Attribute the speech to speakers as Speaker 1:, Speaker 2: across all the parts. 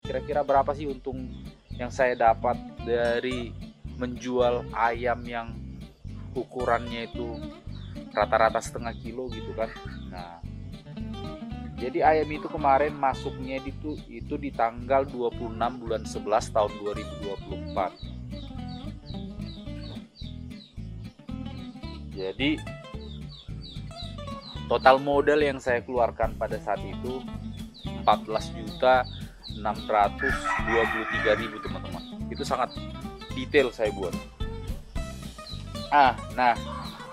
Speaker 1: kira-kira berapa sih untung yang saya dapat dari menjual ayam yang ukurannya itu rata-rata setengah kilo gitu kan. Nah, jadi ayam itu kemarin masuknya itu di tanggal 26 bulan 11 tahun 2024. Jadi total modal yang saya keluarkan pada saat itu 14.623.000 teman-teman. Itu sangat detail saya buat. Nah,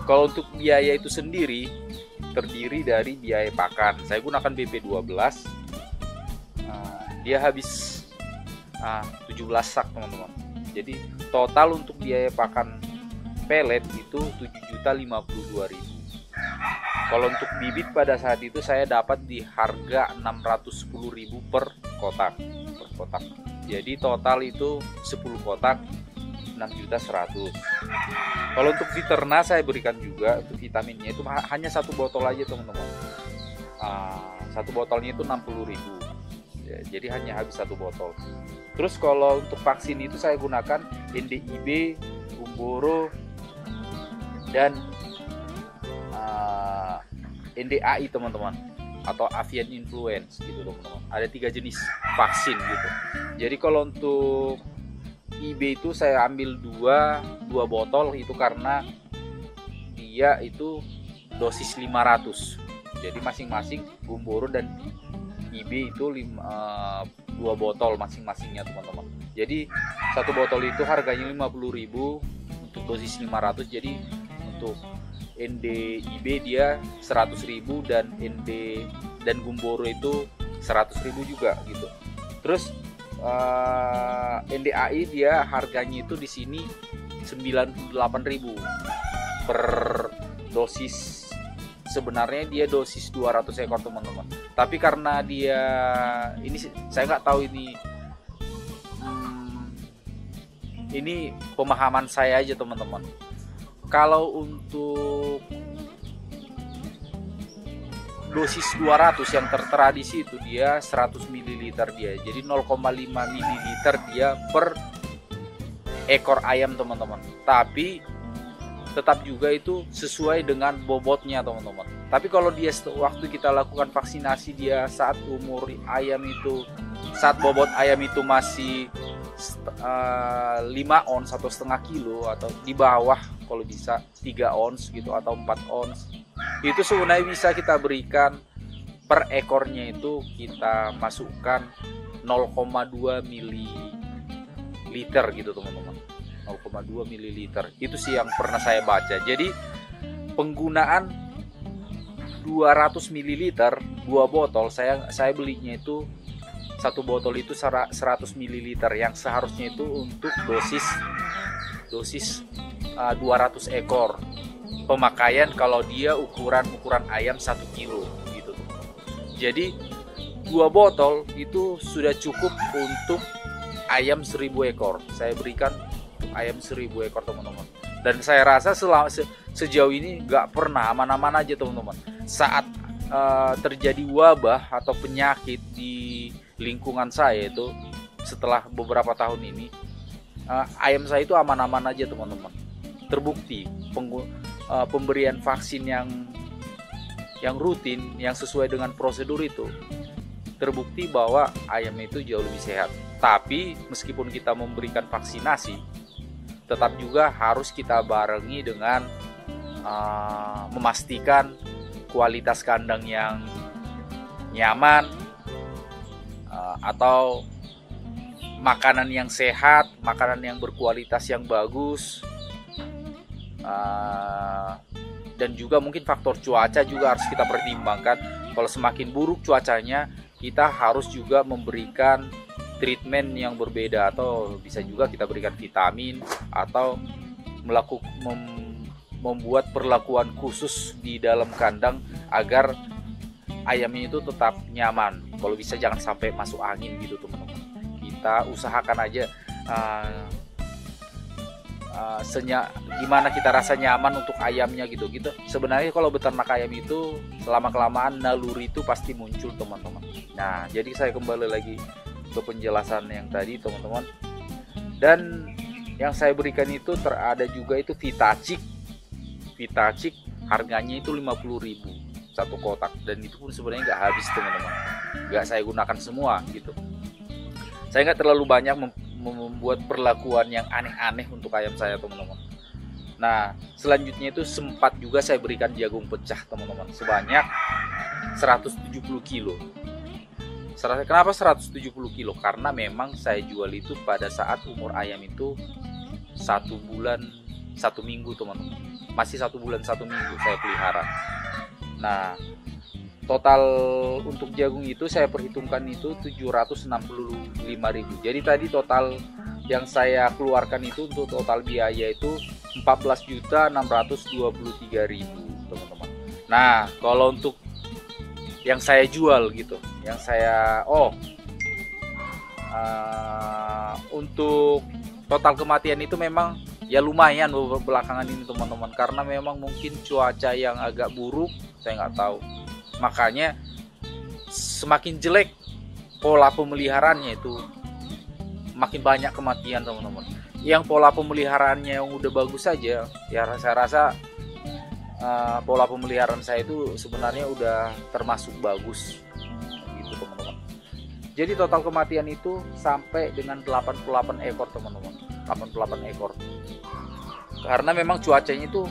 Speaker 1: kalau untuk biaya itu sendiri terdiri dari biaya pakan. Saya gunakan BP12. Dia habis 17 sak teman-teman. Jadi total untuk biaya pakan pelet itu 7.052.000. Kalau untuk bibit pada saat itu saya dapat di harga 610.000 per kotak. Jadi total itu 10 kotak 6.100.000. Kalau untuk Viterna saya berikan juga untuk vitaminnya itu hanya satu botol aja teman-teman. Satu botolnya itu 60.000. Ya, jadi hanya habis satu botol. Terus kalau untuk vaksin itu saya gunakan NDIB, Gumboro, dan NDAI teman-teman, atau avian influenza gitu teman-teman. Ada 3 jenis vaksin gitu. Jadi kalau untuk IB itu saya ambil dua botol itu karena dia itu dosis 500. Jadi masing-masing Gumboro dan IB itu 2 botol masing-masingnya teman-teman. Jadi satu botol itu harganya 50.000 untuk dosis 500. Jadi untuk NDIB dia 100.000 dan Gumboro itu 100.000 juga gitu. Terus NDAI dia harganya itu di sini 98.000 per dosis. Sebenarnya dia dosis 200 ekor teman-teman. Tapi karena dia ini saya nggak tahu ini pemahaman saya aja teman-teman. Kalau untuk dosis 200 yang tertera di situ dia 100 ml dia. Jadi 0,5 ml dia per ekor ayam teman-teman. Tapi tetap juga itu sesuai dengan bobotnya teman-teman. Tapi kalau dia waktu kita lakukan vaksinasi dia saat bobot ayam itu masih 5 ons atau setengah kilo atau di bawah kalau bisa 3 ons gitu atau 4 ons, itu sebenarnya bisa kita berikan per ekornya itu kita masukkan 0,2 ml gitu teman-teman. 0,2 ml itu sih yang pernah saya baca. Jadi penggunaan 200 ml 2 botol saya belinya itu satu botol itu 100 ml yang seharusnya itu untuk dosis 200 ekor pemakaian kalau dia ukuran ayam 1 kilo gitu. Jadi 2 botol itu sudah cukup untuk ayam 1000 ekor. Saya berikan ayam 1000 ekor teman-teman. Dan saya rasa sejauh ini nggak pernah aman-aman aja teman-teman. Saat terjadi wabah atau penyakit di lingkungan saya itu setelah beberapa tahun ini, ayam saya itu aman-aman aja teman-teman. Terbukti pemberian vaksin yang rutin, yang sesuai dengan prosedur itu, terbukti bahwa ayam itu jauh lebih sehat. Tapi meskipun kita memberikan vaksinasi, tetap juga harus kita barengi dengan memastikan kualitas kandang yang nyaman, atau makanan yang sehat, makanan yang berkualitas yang bagus, dan juga mungkin faktor cuaca juga harus kita pertimbangkan. Kalau semakin buruk cuacanya, kita harus juga memberikan treatment yang berbeda, atau bisa juga kita berikan vitamin atau membuat perlakuan khusus di dalam kandang agar ayamnya itu tetap nyaman. Kalau bisa jangan sampai masuk angin gitu teman-teman. Kita usahakan aja gimana kita rasa nyaman untuk ayamnya gitu. Sebenarnya kalau beternak ayam itu lama kelamaan naluri itu pasti muncul teman-teman. Nah, jadi saya kembali lagi ke penjelasan yang tadi teman-teman. Dan yang saya berikan itu terada juga itu Vitacik harganya itu 50.000 satu kotak, dan itu pun sebenarnya nggak habis teman-teman, nggak saya gunakan semua gitu. Saya nggak terlalu banyak membuat perlakuan yang aneh-aneh untuk ayam saya teman-teman. Nah selanjutnya itu sempat juga saya berikan jagung pecah teman-teman sebanyak 170 kilo. Kenapa 170 kilo? Karena memang saya jual itu pada saat umur ayam itu 1 bulan 1 minggu teman-teman, masih 1 bulan 1 minggu saya pelihara. Nah total untuk jagung itu saya perhitungkan itu 765.000. Jadi tadi total yang saya keluarkan itu untuk total biaya itu 14.623.000 teman-teman. Nah kalau untuk yang saya jual gitu, yang saya untuk total kematian itu memang ya lumayan belakangan ini teman-teman, karena memang mungkin cuaca yang agak buruk, saya nggak tahu, makanya semakin jelek pola pemeliharaannya itu makin banyak kematian teman-teman. Yang pola pemeliharaannya yang udah bagus saja ya saya rasa pola pemeliharaan saya itu sebenarnya udah termasuk bagus gitu teman-teman. Jadi total kematian itu sampai dengan 88 ekor teman-teman, 88 ekor. Karena memang cuacanya itu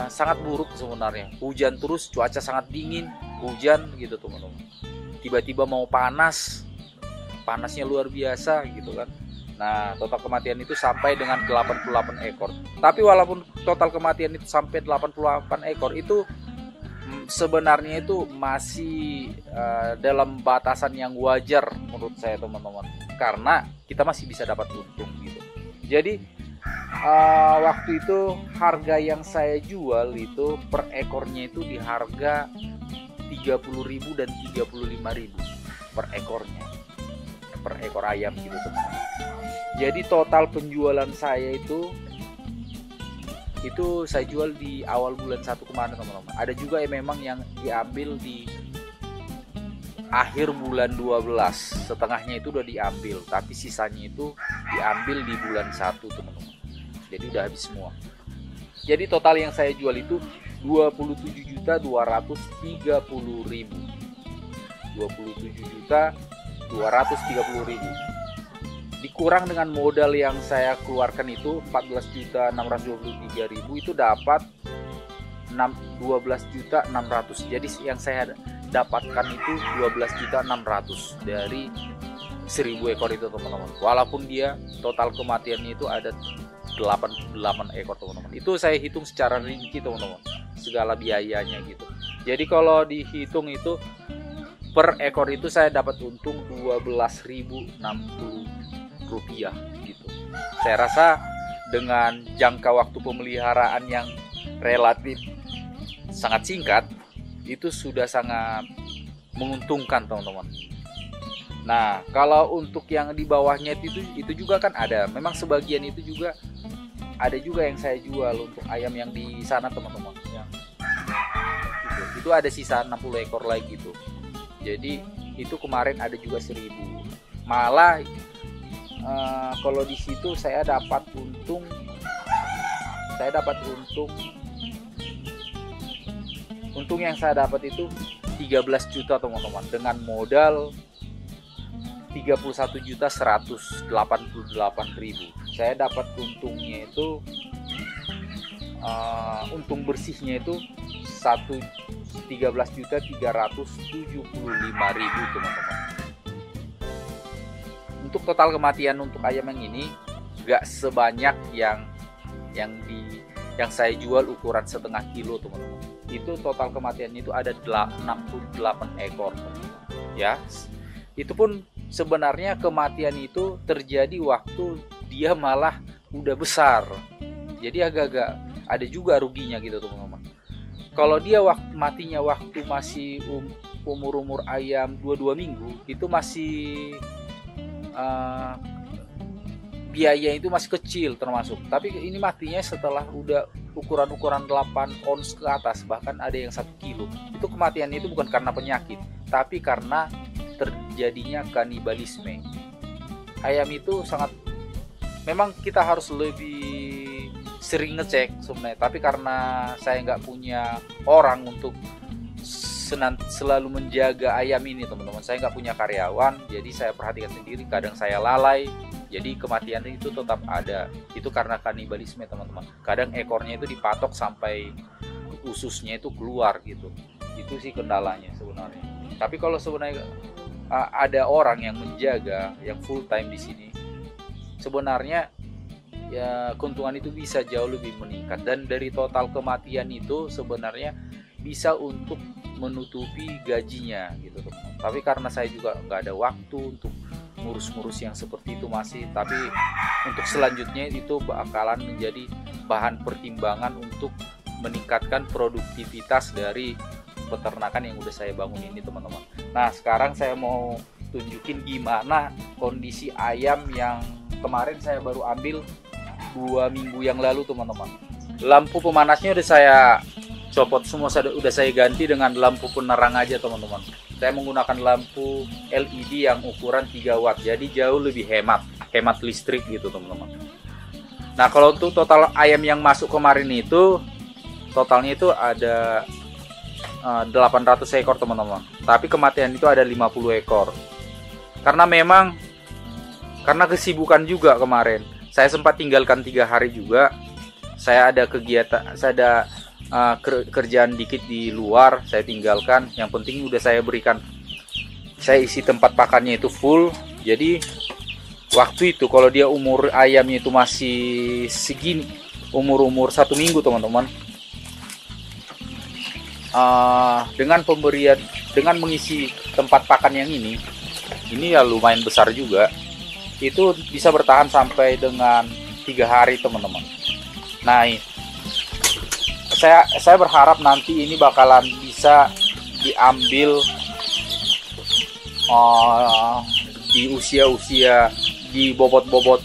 Speaker 1: sangat buruk sebenarnya. Hujan terus, cuaca sangat dingin, hujan gitu teman-teman. Tiba-tiba mau panas, panasnya luar biasa gitu kan. Nah total kematian itu sampai dengan 88 ekor. Tapi walaupun total kematian itu sampai 88 ekor itu sebenarnya itu masih dalam batasan yang wajar menurut saya teman-teman, karena kita masih bisa dapat untung gitu. Jadi waktu itu harga yang saya jual itu per ekornya itu di harga 30.000 dan 35.000 per ekornya, per ekor ayam gitu teman-teman. Jadi total penjualan saya itu saya jual di awal bulan 1 kemarin teman-teman. Ada juga yang memang yang diambil di akhir bulan 12, setengahnya itu udah diambil, tapi sisanya itu diambil di bulan 1 teman-teman. Jadi udah habis semua. Jadi total yang saya jual itu 27.230.000. 27.230.000. Dikurang dengan modal yang saya keluarkan itu 14.623.000, itu dapat 12.600. Jadi yang saya dapatkan itu 12.600 dari 1.000 ekor itu teman-teman. Walaupun dia total kematiannya itu ada 88 ekor teman-teman. Itu saya hitung secara rinci teman-teman, segala biayanya gitu. Jadi kalau dihitung itu per ekor itu saya dapat untung 12.060 rupiah gitu. Saya rasa dengan jangka waktu pemeliharaan yang relatif sangat singkat itu sudah sangat menguntungkan teman-teman. Nah kalau untuk yang di bawahnya itu juga kan ada, memang sebagian itu juga ada juga yang saya jual untuk ayam yang di sana teman-teman, yang itu ada sisa 60 ekor lagi gitu. Jadi itu kemarin ada juga 1.000. Malah kalau di situ saya dapat untung yang saya dapat itu 13 juta teman-teman, dengan modal 31.188.000. Saya dapat untungnya itu untung bersihnya itu 13.375.000 teman-teman. Untuk total kematian untuk ayam yang ini gak sebanyak yang saya jual ukuran setengah kilo teman-teman. Itu total kematian itu ada 68 ekor ya. Itu pun sebenarnya kematian itu terjadi waktu dia malah udah besar, jadi agak-agak ada juga ruginya gitu teman-teman. Kalau dia matinya waktu masih umur ayam 22 minggu itu masih biaya itu masih kecil termasuk. Tapi ini matinya setelah udah ukuran 8 ons ke atas, bahkan ada yang 1 kilo. Itu kematiannya itu bukan karena penyakit, tapi karena terjadinya kanibalisme. Ayam itu sangat, memang kita harus lebih sering ngecek sebenarnya, tapi karena saya nggak punya orang untuk selalu menjaga ayam ini teman-teman, saya nggak punya karyawan, jadi saya perhatikan sendiri, kadang saya lalai, jadi kematian itu tetap ada. Itu karena kanibalisme teman-teman, kadang ekornya itu dipatok sampai ususnya itu keluar gitu. Itu sih kendalanya sebenarnya. Tapi kalau sebenarnya ada orang yang menjaga, yang full time di sini, sebenarnya ya keuntungan itu bisa jauh lebih meningkat, dan dari total kematian itu sebenarnya bisa untuk menutupi gajinya gitu teman. Tapi karena saya juga nggak ada waktu untuk ngurus-ngurus yang seperti itu masih, tapi untuk selanjutnya itu bakalan menjadi bahan pertimbangan untuk meningkatkan produktivitas dari peternakan yang udah saya bangun ini teman-teman. Nah sekarang saya mau tunjukin gimana kondisi ayam yang kemarin saya baru ambil 2 minggu yang lalu teman-teman. Lampu pemanasnya udah saya copot semua, udah saya ganti dengan lampu penerang aja teman-teman. Saya menggunakan lampu LED yang ukuran 3 watt, jadi jauh lebih hemat listrik gitu teman-teman. Nah kalau untuk total ayam yang masuk kemarin itu, totalnya itu ada 800 ekor teman-teman, tapi kematian itu ada 50 ekor. Karena memang karena kesibukan juga kemarin, saya sempat tinggalkan 3 hari juga. Saya ada kegiatan, saya ada kerjaan dikit di luar, saya tinggalkan. Yang penting udah saya berikan, saya isi tempat pakannya itu full. Jadi waktu itu kalau dia umur ayamnya itu masih segini, umur 1 minggu teman-teman, dengan pemberian, dengan mengisi tempat pakan yang ini ya lumayan besar juga, itu bisa bertahan sampai dengan 3 hari teman-teman. Nah saya berharap nanti ini bakalan bisa diambil di usia di bobot-bobot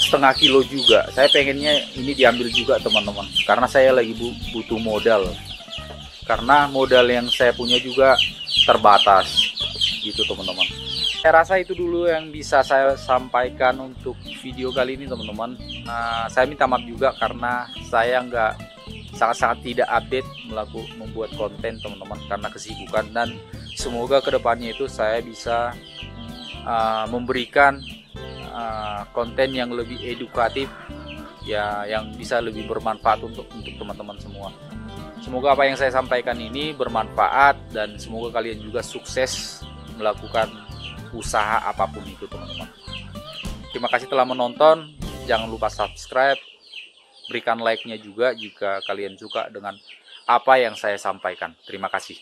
Speaker 1: setengah kilo juga. Saya pengennya ini diambil juga teman-teman, karena saya lagi butuh modal, karena modal yang saya punya juga terbatas gitu teman-teman. Saya rasa itu dulu yang bisa saya sampaikan untuk video kali ini teman-teman. Saya minta maaf juga karena saya sangat-sangat tidak update membuat konten teman-teman karena kesibukan, dan semoga kedepannya itu saya bisa memberikan konten yang lebih edukatif ya, yang bisa lebih bermanfaat untuk teman-teman semua. Semoga apa yang saya sampaikan ini bermanfaat, dan semoga kalian juga sukses melakukan usaha apapun itu teman-teman. Terima kasih telah menonton, jangan lupa subscribe, berikan like-nya juga jika kalian suka dengan apa yang saya sampaikan. Terima kasih.